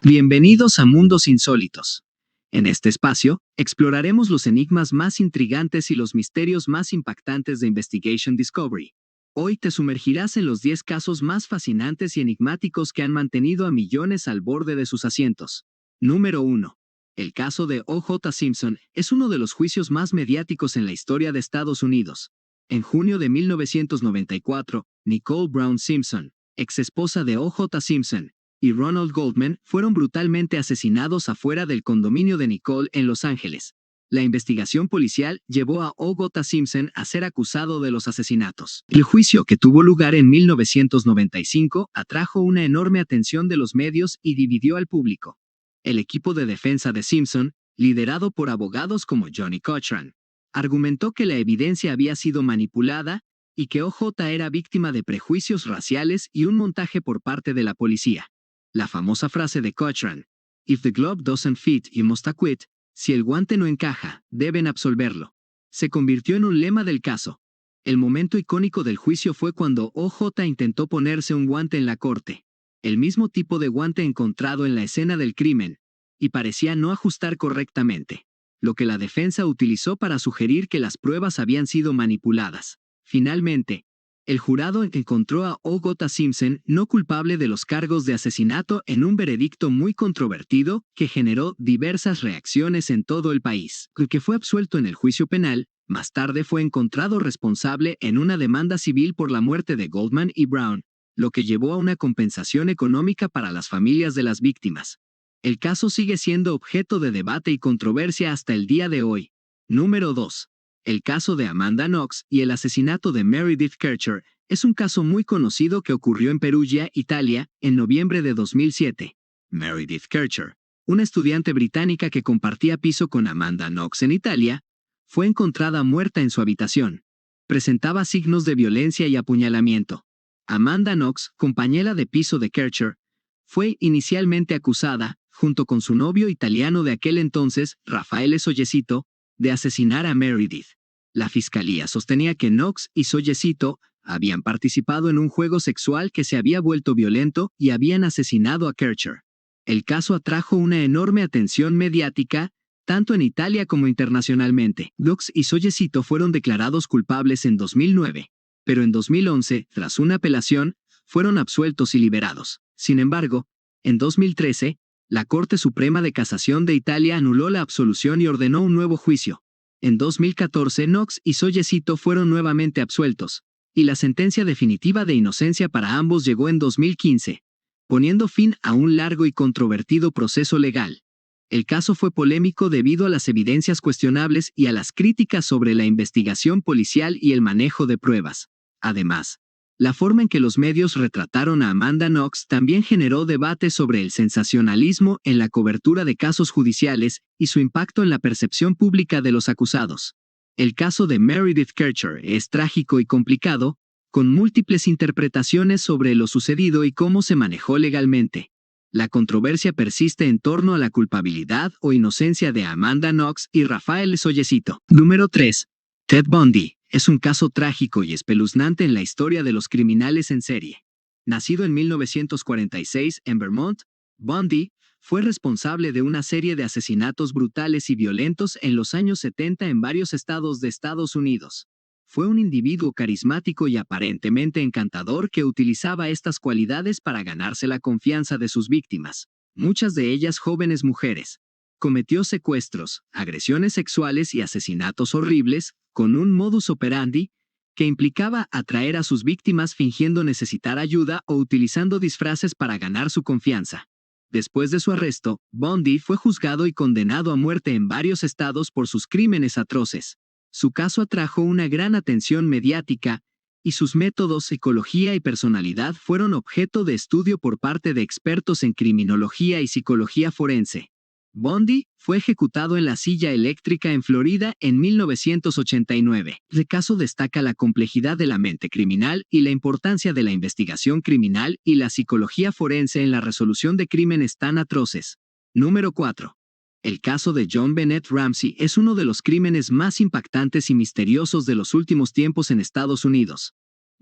Bienvenidos a Mundos Insólitos. En este espacio, exploraremos los enigmas más intrigantes y los misterios más impactantes de Investigation Discovery. Hoy te sumergirás en los 10 casos más fascinantes y enigmáticos que han mantenido a millones al borde de sus asientos. Número 1. El caso de O.J. Simpson es uno de los juicios más mediáticos en la historia de Estados Unidos. En junio de 1994, Nicole Brown Simpson, ex esposa de O.J. Simpson, y Ronald Goldman fueron brutalmente asesinados afuera del condominio de Nicole en Los Ángeles. La investigación policial llevó a O.J. Simpson a ser acusado de los asesinatos. El juicio, que tuvo lugar en 1995, atrajo una enorme atención de los medios y dividió al público. El equipo de defensa de Simpson, liderado por abogados como Johnny Cochran, argumentó que la evidencia había sido manipulada y que O.J. era víctima de prejuicios raciales y un montaje por parte de la policía. La famosa frase de Cochran, "If the glove doesn't fit, you must acquit", si el guante no encaja, deben absolverlo, se convirtió en un lema del caso. El momento icónico del juicio fue cuando O.J. intentó ponerse un guante en la corte, el mismo tipo de guante encontrado en la escena del crimen, y parecía no ajustar correctamente, lo que la defensa utilizó para sugerir que las pruebas habían sido manipuladas. Finalmente, el jurado encontró a O.J. Simpson no culpable de los cargos de asesinato en un veredicto muy controvertido que generó diversas reacciones en todo el país. El que fue absuelto en el juicio penal, más tarde fue encontrado responsable en una demanda civil por la muerte de Goldman y Brown, lo que llevó a una compensación económica para las familias de las víctimas. El caso sigue siendo objeto de debate y controversia hasta el día de hoy. Número 2. El caso de Amanda Knox y el asesinato de Meredith Kercher es un caso muy conocido que ocurrió en Perugia, Italia, en noviembre de 2007. Meredith Kercher, una estudiante británica que compartía piso con Amanda Knox en Italia, fue encontrada muerta en su habitación. Presentaba signos de violencia y apuñalamiento. Amanda Knox, compañera de piso de Kercher, fue inicialmente acusada, junto con su novio italiano de aquel entonces, Raffaele Sollecito, de asesinar a Meredith. La fiscalía sostenía que Knox y Sollecito habían participado en un juego sexual que se había vuelto violento y habían asesinado a Kercher. El caso atrajo una enorme atención mediática, tanto en Italia como internacionalmente. Knox y Sollecito fueron declarados culpables en 2009, pero en 2011, tras una apelación, fueron absueltos y liberados. Sin embargo, en 2013, la Corte Suprema de Casación de Italia anuló la absolución y ordenó un nuevo juicio. En 2014, Knox y Sollecito fueron nuevamente absueltos, y la sentencia definitiva de inocencia para ambos llegó en 2015, poniendo fin a un largo y controvertido proceso legal. El caso fue polémico debido a las evidencias cuestionables y a las críticas sobre la investigación policial y el manejo de pruebas. Además, la forma en que los medios retrataron a Amanda Knox también generó debate sobre el sensacionalismo en la cobertura de casos judiciales y su impacto en la percepción pública de los acusados. El caso de Meredith Kercher es trágico y complicado, con múltiples interpretaciones sobre lo sucedido y cómo se manejó legalmente. La controversia persiste en torno a la culpabilidad o inocencia de Amanda Knox y Raffaele Sollecito. Número 3. Ted Bundy. Es un caso trágico y espeluznante en la historia de los criminales en serie. Nacido en 1946 en Vermont, Bundy fue responsable de una serie de asesinatos brutales y violentos en los años 70 en varios estados de Estados Unidos. Fue un individuo carismático y aparentemente encantador que utilizaba estas cualidades para ganarse la confianza de sus víctimas, muchas de ellas jóvenes mujeres. Cometió secuestros, agresiones sexuales y asesinatos horribles, con un modus operandi que implicaba atraer a sus víctimas fingiendo necesitar ayuda o utilizando disfraces para ganar su confianza. Después de su arresto, Bundy fue juzgado y condenado a muerte en varios estados por sus crímenes atroces. Su caso atrajo una gran atención mediática, y sus métodos, psicología y personalidad fueron objeto de estudio por parte de expertos en criminología y psicología forense. Bundy fue ejecutado en la silla eléctrica en Florida en 1989. El caso destaca la complejidad de la mente criminal y la importancia de la investigación criminal y la psicología forense en la resolución de crímenes tan atroces. Número 4. El caso de John Bennett Ramsey es uno de los crímenes más impactantes y misteriosos de los últimos tiempos en Estados Unidos.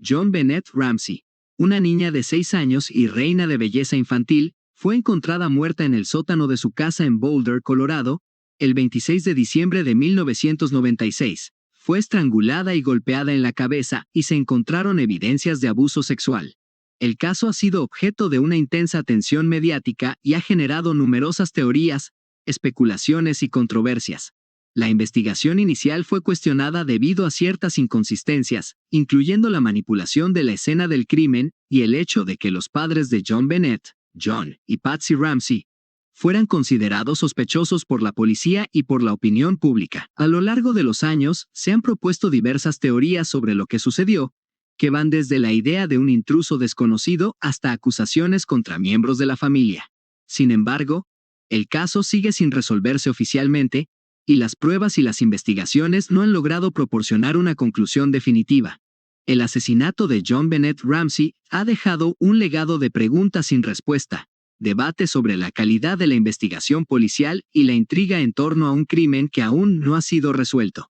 John Bennett Ramsey, una niña de 6 años y reina de belleza infantil, fue encontrada muerta en el sótano de su casa en Boulder, Colorado, el 26 de diciembre de 1996. Fue estrangulada y golpeada en la cabeza y se encontraron evidencias de abuso sexual. El caso ha sido objeto de una intensa atención mediática y ha generado numerosas teorías, especulaciones y controversias. La investigación inicial fue cuestionada debido a ciertas inconsistencias, incluyendo la manipulación de la escena del crimen y el hecho de que los padres de John Bennett, John y Patsy Ramsey, fueran considerados sospechosos por la policía y por la opinión pública. A lo largo de los años, se han propuesto diversas teorías sobre lo que sucedió, que van desde la idea de un intruso desconocido hasta acusaciones contra miembros de la familia. Sin embargo, el caso sigue sin resolverse oficialmente, y las pruebas y las investigaciones no han logrado proporcionar una conclusión definitiva. El asesinato de John Bennett Ramsey ha dejado un legado de preguntas sin respuesta, debate sobre la calidad de la investigación policial y la intriga en torno a un crimen que aún no ha sido resuelto.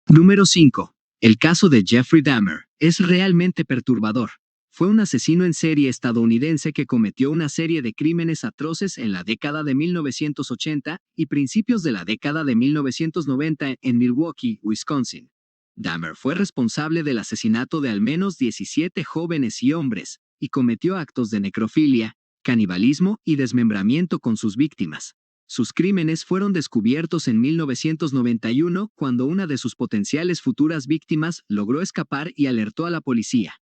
Número 5. El caso de Jeffrey Dahmer es realmente perturbador. Fue un asesino en serie estadounidense que cometió una serie de crímenes atroces en la década de 1980 y principios de la década de 1990 en Milwaukee, Wisconsin. Dahmer fue responsable del asesinato de al menos 17 jóvenes y hombres, y cometió actos de necrofilia, canibalismo y desmembramiento con sus víctimas. Sus crímenes fueron descubiertos en 1991 cuando una de sus potenciales futuras víctimas logró escapar y alertó a la policía.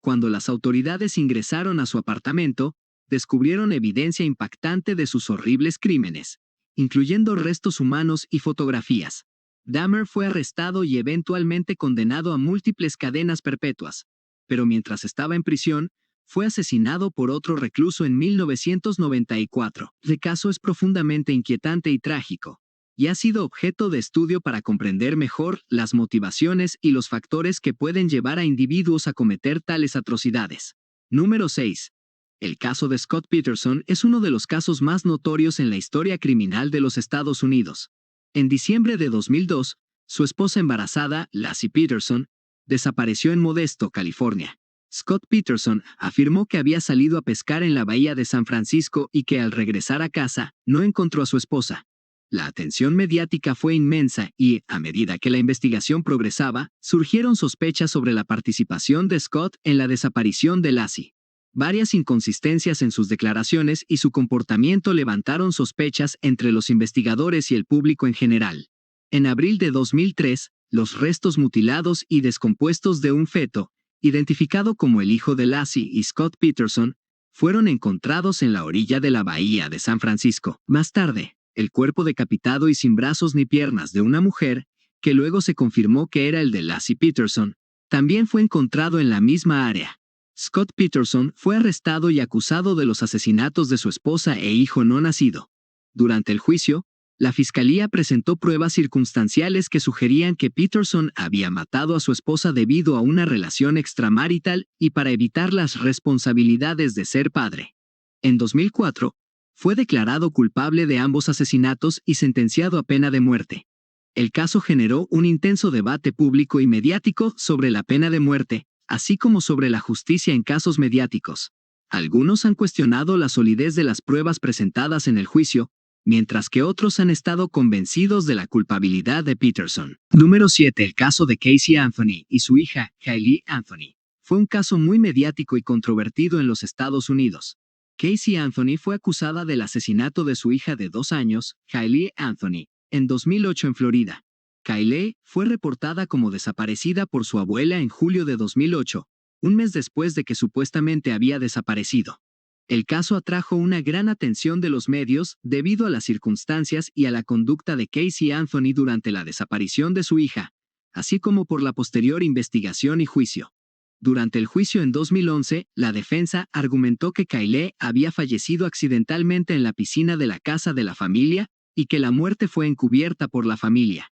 Cuando las autoridades ingresaron a su apartamento, descubrieron evidencia impactante de sus horribles crímenes, incluyendo restos humanos y fotografías. Dahmer fue arrestado y eventualmente condenado a múltiples cadenas perpetuas, pero mientras estaba en prisión, fue asesinado por otro recluso en 1994. El caso es profundamente inquietante y trágico, y ha sido objeto de estudio para comprender mejor las motivaciones y los factores que pueden llevar a individuos a cometer tales atrocidades. Número 6. El caso de Scott Peterson es uno de los casos más notorios en la historia criminal de los Estados Unidos. En diciembre de 2002, su esposa embarazada, Laci Peterson, desapareció en Modesto, California. Scott Peterson afirmó que había salido a pescar en la bahía de San Francisco y que al regresar a casa, no encontró a su esposa. La atención mediática fue inmensa y, a medida que la investigación progresaba, surgieron sospechas sobre la participación de Scott en la desaparición de Laci. Varias inconsistencias en sus declaraciones y su comportamiento levantaron sospechas entre los investigadores y el público en general. En abril de 2003, los restos mutilados y descompuestos de un feto, identificado como el hijo de Laci y Scott Peterson, fueron encontrados en la orilla de la bahía de San Francisco. Más tarde, el cuerpo decapitado y sin brazos ni piernas de una mujer, que luego se confirmó que era el de Laci Peterson, también fue encontrado en la misma área. Scott Peterson fue arrestado y acusado de los asesinatos de su esposa e hijo no nacido. Durante el juicio, la fiscalía presentó pruebas circunstanciales que sugerían que Peterson había matado a su esposa debido a una relación extramarital y para evitar las responsabilidades de ser padre. En 2004, fue declarado culpable de ambos asesinatos y sentenciado a pena de muerte. El caso generó un intenso debate público y mediático sobre la pena de muerte, así como sobre la justicia en casos mediáticos. Algunos han cuestionado la solidez de las pruebas presentadas en el juicio, mientras que otros han estado convencidos de la culpabilidad de Peterson. Número 7. El caso de Casey Anthony y su hija, Caylee Anthony. Fue un caso muy mediático y controvertido en los Estados Unidos. Casey Anthony fue acusada del asesinato de su hija de 2 años, Caylee Anthony, en 2008 en Florida. Caylee fue reportada como desaparecida por su abuela en julio de 2008, un mes después de que supuestamente había desaparecido. El caso atrajo una gran atención de los medios debido a las circunstancias y a la conducta de Casey Anthony durante la desaparición de su hija, así como por la posterior investigación y juicio. Durante el juicio en 2011, la defensa argumentó que Caylee había fallecido accidentalmente en la piscina de la casa de la familia y que la muerte fue encubierta por la familia.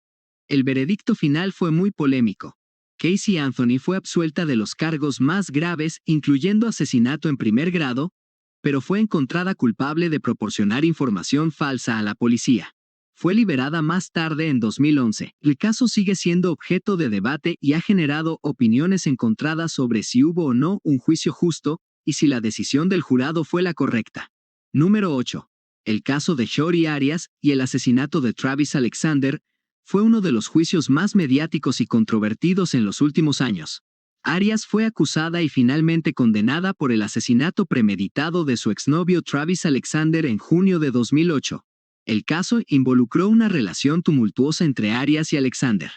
El veredicto final fue muy polémico. Casey Anthony fue absuelta de los cargos más graves, incluyendo asesinato en primer grado, pero fue encontrada culpable de proporcionar información falsa a la policía. Fue liberada más tarde en 2011. El caso sigue siendo objeto de debate y ha generado opiniones encontradas sobre si hubo o no un juicio justo y si la decisión del jurado fue la correcta. Número 8. El caso de Shori Arias y el asesinato de Travis Alexander fue uno de los juicios más mediáticos y controvertidos en los últimos años. Arias fue acusada y finalmente condenada por el asesinato premeditado de su exnovio Travis Alexander en junio de 2008. El caso involucró una relación tumultuosa entre Arias y Alexander.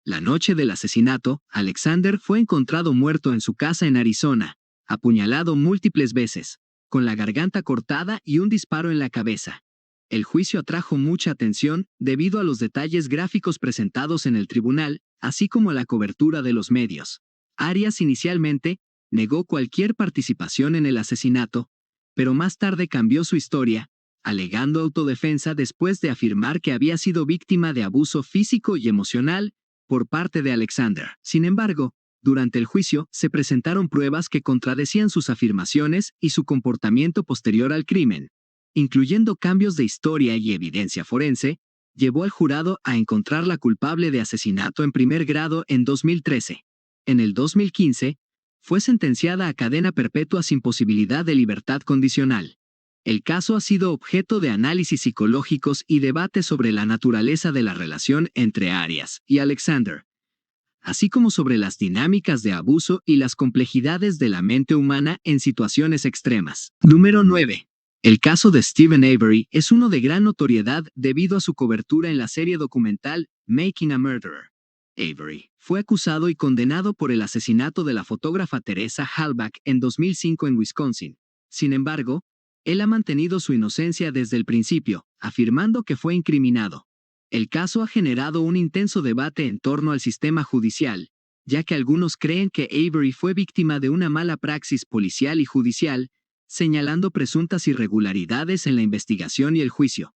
La noche del asesinato, Alexander fue encontrado muerto en su casa en Arizona, apuñalado múltiples veces, con la garganta cortada y un disparo en la cabeza. El juicio atrajo mucha atención debido a los detalles gráficos presentados en el tribunal, así como a la cobertura de los medios. Arias inicialmente negó cualquier participación en el asesinato, pero más tarde cambió su historia, alegando autodefensa después de afirmar que había sido víctima de abuso físico y emocional por parte de Alexander. Sin embargo, durante el juicio se presentaron pruebas que contradecían sus afirmaciones y su comportamiento posterior al crimen, incluyendo cambios de historia y evidencia forense, llevó al jurado a encontrarla culpable de asesinato en primer grado en 2013. En el 2015, fue sentenciada a cadena perpetua sin posibilidad de libertad condicional. El caso ha sido objeto de análisis psicológicos y debate sobre la naturaleza de la relación entre Arias y Alexander, así como sobre las dinámicas de abuso y las complejidades de la mente humana en situaciones extremas. Número 9. El caso de Steven Avery es uno de gran notoriedad debido a su cobertura en la serie documental Making a Murderer. Avery fue acusado y condenado por el asesinato de la fotógrafa Teresa Halbach en 2005 en Wisconsin. Sin embargo, él ha mantenido su inocencia desde el principio, afirmando que fue incriminado. El caso ha generado un intenso debate en torno al sistema judicial, ya que algunos creen que Avery fue víctima de una mala praxis policial y judicial, señalando presuntas irregularidades en la investigación y el juicio.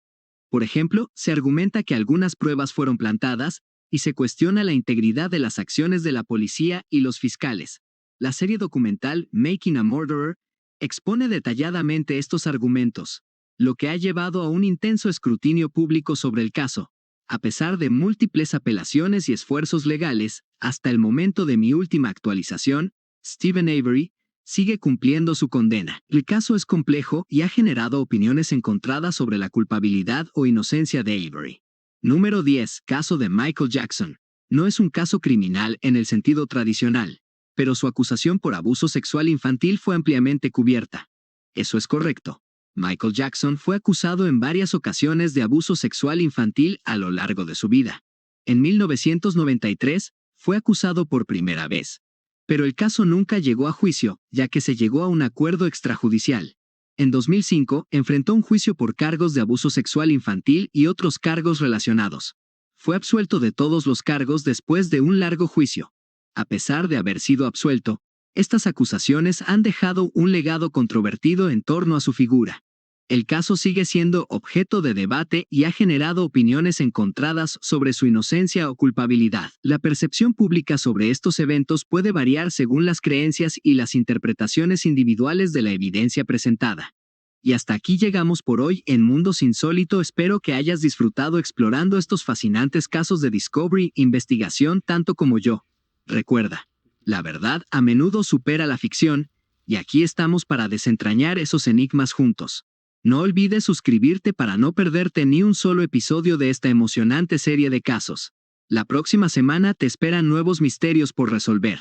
Por ejemplo, se argumenta que algunas pruebas fueron plantadas, y se cuestiona la integridad de las acciones de la policía y los fiscales. La serie documental Making a Murderer expone detalladamente estos argumentos, lo que ha llevado a un intenso escrutinio público sobre el caso. A pesar de múltiples apelaciones y esfuerzos legales, hasta el momento de mi última actualización, Steven Avery sigue cumpliendo su condena. El caso es complejo y ha generado opiniones encontradas sobre la culpabilidad o inocencia de Avery. Número 10. Caso de Michael Jackson. No es un caso criminal en el sentido tradicional, pero su acusación por abuso sexual infantil fue ampliamente cubierta. Eso es correcto. Michael Jackson fue acusado en varias ocasiones de abuso sexual infantil a lo largo de su vida. En 1993, fue acusado por primera vez, pero el caso nunca llegó a juicio, ya que se llegó a un acuerdo extrajudicial. En 2005, enfrentó un juicio por cargos de abuso sexual infantil y otros cargos relacionados. Fue absuelto de todos los cargos después de un largo juicio. A pesar de haber sido absuelto, estas acusaciones han dejado un legado controvertido en torno a su figura. El caso sigue siendo objeto de debate y ha generado opiniones encontradas sobre su inocencia o culpabilidad. La percepción pública sobre estos eventos puede variar según las creencias y las interpretaciones individuales de la evidencia presentada. Y hasta aquí llegamos por hoy en Mundos Insólito. Espero que hayas disfrutado explorando estos fascinantes casos de Discovery investigación tanto como yo. Recuerda, la verdad a menudo supera la ficción, y aquí estamos para desentrañar esos enigmas juntos. No olvides suscribirte para no perderte ni un solo episodio de esta emocionante serie de casos. La próxima semana te esperan nuevos misterios por resolver.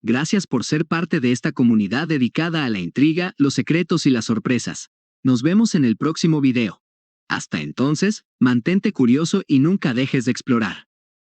Gracias por ser parte de esta comunidad dedicada a la intriga, los secretos y las sorpresas. Nos vemos en el próximo video. Hasta entonces, mantente curioso y nunca dejes de explorar.